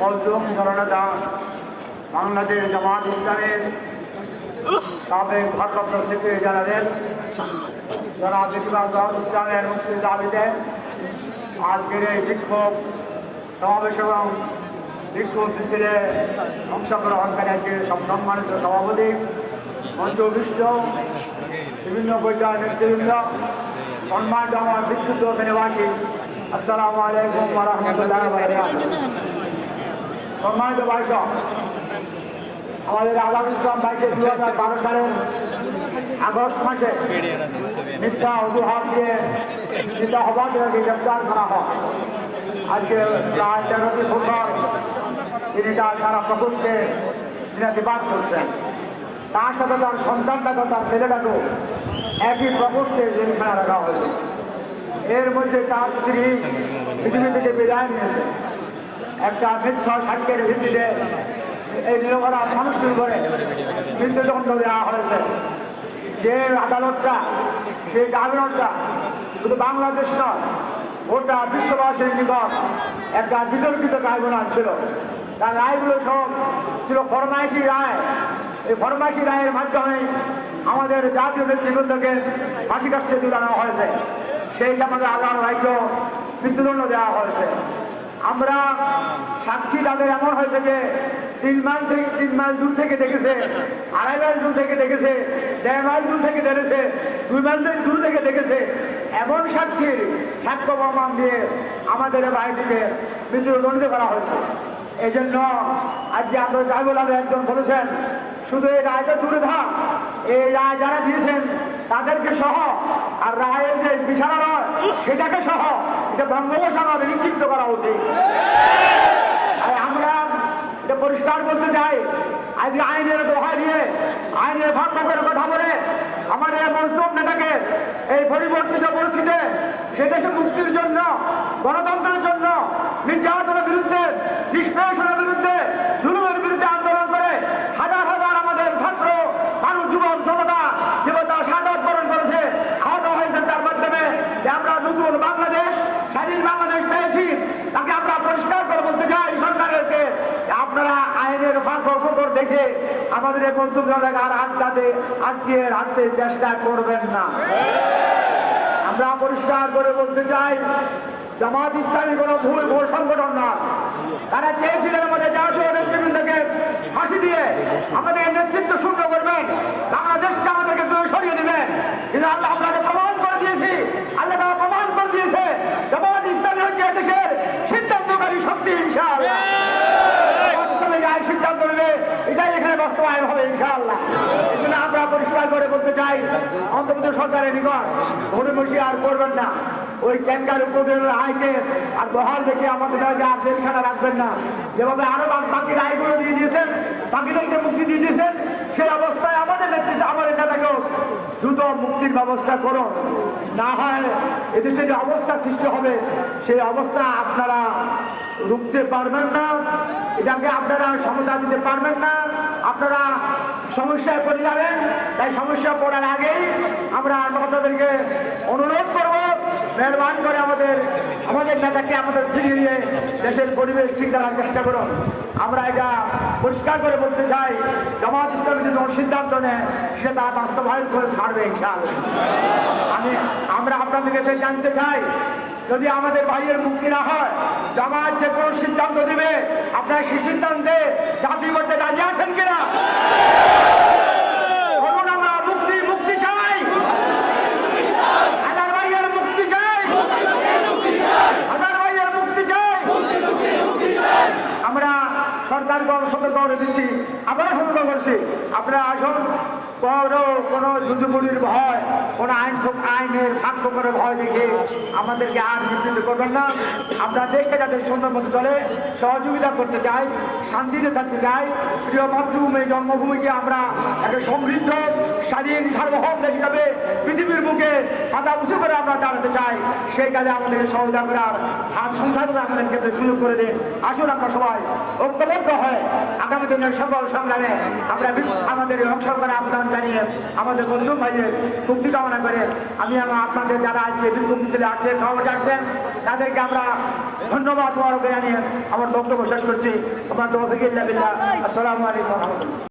মজলুম জননেতা বাংলাদেশ জামাত ইসলামের সাবেক ভারপ্রাপ্ত সেক্রেটারি জেনারেল যারা বেশিরভাগ ইসলামের মুক্তির দাবিতে আজকের এই বিক্ষোভ সমাবেশ এবং বিক্ষোভ মিছিলে অংশগ্রহণকারী আজকের সম্মানিত সভাপতি মঞ্চ বিষ্ট বিভিন্ন পর্যায়ের নেতৃবৃন্দ সম্মানিত আমার বিক্ষুব্ধ নিবাসী আসসালামু আলাইকুম ওয়া রাহমাতুল্লাহি ওয়া বারাকাতুহু। সম্মানিত ভাইস, আমাদের আগাম ইসলাম ভাইকে 2012 সালের আগস্ট মাসে মিথ্যা অজুহাত দিয়ে মিথ্যা অবাধকে গ্রেপ্তার করা হয়। আজকে প্রায় 13টি বছর তিনি তার সারা প্রকোষ্ঠে দিনাতিপাত করছেন। তার সাথে তার সন্তানটাকে তার ছেলেটাকেও একই প্রকোষ্ঠে জেলখানা রাখা হয়েছে। এর মধ্যে তার স্ত্রী পৃথিবী থেকে বিদায় নিয়েছে। একটা মিথ্যা সাক্ষ্যের ভিত্তিতে এই নিরপরাধ মানুষটির উপরে মৃত্যুদণ্ড দেওয়া হয়েছে। যে আদালতটা, সেই ট্রাইব্যুনালটা শুধু বাংলাদেশ নয়, গোটা বিশ্ববাসীর নিকট একটা বিতর্কিত ট্রাইব্যুনাল ছিল। তার রায়গুলো সব ছিল ফরমাইশি রায়। এই ফরমাইশি রায়ের মাধ্যমে আমাদের জাতীয় নেতৃবৃন্দকে ফাঁসি কাছে ঝুলানো হয়েছে। সেই আমাদের আল্লাহর রায়কেও মৃত্যুদণ্ড দেওয়া হয়েছে। আমরা সাক্ষী তাদের এমন হয়েছে যে 3 মাইল দূর থেকে দেখেছে, 2.5 মাইল দূর থেকে দেখেছে, 1.5 মাইল দূর থেকে দেখেছে, 2 মাইল দূর থেকে দেখেছে। এমন সাক্ষীর সাক্ষ্য প্রমাণ দিয়ে আমাদের বাড়িটিকে মৃত্যুদণ্ড করা হয়েছে। এই জন্য আজকে আমরা ট্রাইব্যুনালে একজন বলেছেন, শুধু এই রায়টা দূরে থাক, এই রায় যারা দিয়েছেন তাদেরকে সহ, আর রায়ের যে বিচারালয় সেটাকে সহ এটা বঙ্গোপসাগরে নিক্ষিপ্ত করা উচিত। আমরা এটা পরিষ্কার করতে চাই, আজকে আইনের দোহাই দিয়ে আইনের ভাবনার কথা বলে আমাদের মজলুম নেতাকে এই পরিবর্তিত পরিস্থিতিতে সে দেশে মুক্তির জন্য, গণতন্ত্রের জন্য, নির্যাতনের বিরুদ্ধে, নিষ্পেষণের বিরুদ্ধে, জুলুমের বিরুদ্ধে আন্দোলন করে হাজার হাজার আমাদের ছাত্র, মানুষ, যুবক, জনতা শাহাদাত বরণ করেছে, আহত হয়েছে। তার মাধ্যমে যে আমরা নতুন বাংলাদেশ, স্বাধীন বাংলাদেশ পেয়েছি, তাকে আমরা পরিষ্কার করে বলতে চাই সরকারকে, আপনারা আইনের ফাঁক দেখে আমাদের এই মজলুমরা আর আটকে চেষ্টা করবেন না। আমরা পরিষ্কার করে বলতে চাই, জামাত ইসলামী কোনো ভুল সংগঠন না। তারা চেয়েছিলেন আমাদের জাতীয় নেতৃবৃন্দকে ফাঁসি দিয়ে আমাদের নেতৃত্ব শূন্য করবেন, বাংলাদেশকে আমাদেরকে দূরে সরিয়ে দিবেন। কিন্তু আল্লাহ আপনাকে প্রমাণ করে দিয়েছি, আল্লাহ তারা প্রমাণ করে দিয়েছে জামাত ইসলামী হচ্ছে দেশের সিদ্ধান্তকারী শক্তি। ইনশাআল্লাহ সিদ্ধান্ত নেবে, এটাই এখানে বাস্তবায়ন হবে ইনশাআল্লাহ। এই জন্য আমরা পরিষ্কার করে বলতে চাই, অন্তর্বর্তী সরকারের নিকট ঘুরেমসি আর করবেন না। ওই ক্যান্টার উপজেলার আইকে আর বহাল দেখে আমাদের জেলখানা রাখবেন না। যেভাবে আরো বাকি রায়গুলো দিয়ে দিয়েছেন, বাকিদেরকে মুক্তি দিয়ে দিয়েছেন, সেই অবস্থায় আমাদের নেতৃত্ব, আমাদের নেতাকেও দ্রুত মুক্তির ব্যবস্থা করুন। না হয় এদেশে যে অবস্থা সৃষ্টি হবে, সেই অবস্থা আপনারা রুখতে পারবেন না, এটাকে আপনারা সমাধান দিতে পারবেন না, আপনারা সমস্যায় পড়ে যাবেন। তাই সমস্যা পড়ার আগেই আমরা আপনাদেরকে অনুরোধ করব, মেহরবানি করে আমাদের নেতাকে আমাদের ফিরিয়ে দিয়ে দেশের পরিবেশ ঠিক করার চেষ্টা করুন। আমরা এটা পরিষ্কার করে বলতে চাই, জামাত ইসলামী যদি সিদ্ধান্ত নেয় সেটা তারা বাস্তবায়ন করে ছাড়বে ইনশাআল্লাহ। আমরা আপনাদেরকে জানতে চাই, যদি আমাদের ভাইয়ের মুক্তি না হয়, জামাত যে কোনো সিদ্ধান্ত দিবে, আপনারা সেই সিদ্ধান্তে চাকরি করতে রাজি আছেন কিনা? বলুন, আমরা মুক্তি চাই, হাজার ভাইয়ের মুক্তি চাই, হাজার ভাইয়ের মুক্তি চাই। আমরা সরকারকে সতর্ক করে দিচ্ছি, আবার সতর্ক করছি, আপনারা আসুন। কোনো যুদ্ধপুরির ভয়, কোনো আইনের ফাঁক করে ভয় দেখে আমাদেরকে আর বিবৃত করবেন না। আমরা দেশটা যাতে সুন্দর মতো চলে সহযোগিতা করতে চাই, শান্তিতে থাকতে চাই। প্রিয় মাতৃভূমি, জন্মভূমিকে আমরা একটা সমৃদ্ধ, স্বাধীন, সার্বভৌম দেশ হিসাবে পৃথিবীর বুকে মাথা উঁচু করে আমরা দাঁড়াতে চাই। সেই কাজে আমাদেরকে সহযোগিতা করার হাত সংসারে আমাদেরকে সুযোগ করে দিন। আসুন আমরা সবাই ঐক্যবদ্ধ হয়ে আগামী দিনের সকল সংগ্রামে আমরা আমাদের অংশগ্রহণে আবেদন জানিয়ে আমাদের বন্ধু ভাইয়ের মুক্তি কামনা করে আমি আপনাদের যারা আজকে বিক্ষোভ মিছিলে আসছেন সমাবেশে আসছেন তাদেরকে আমরা ধন্যবাদ জানিয়ে আমার বক্তব্য শেষ করছি। আমার তৌফিক ইল্লা বিল্লাহ। আসসালামু আলাইকুম।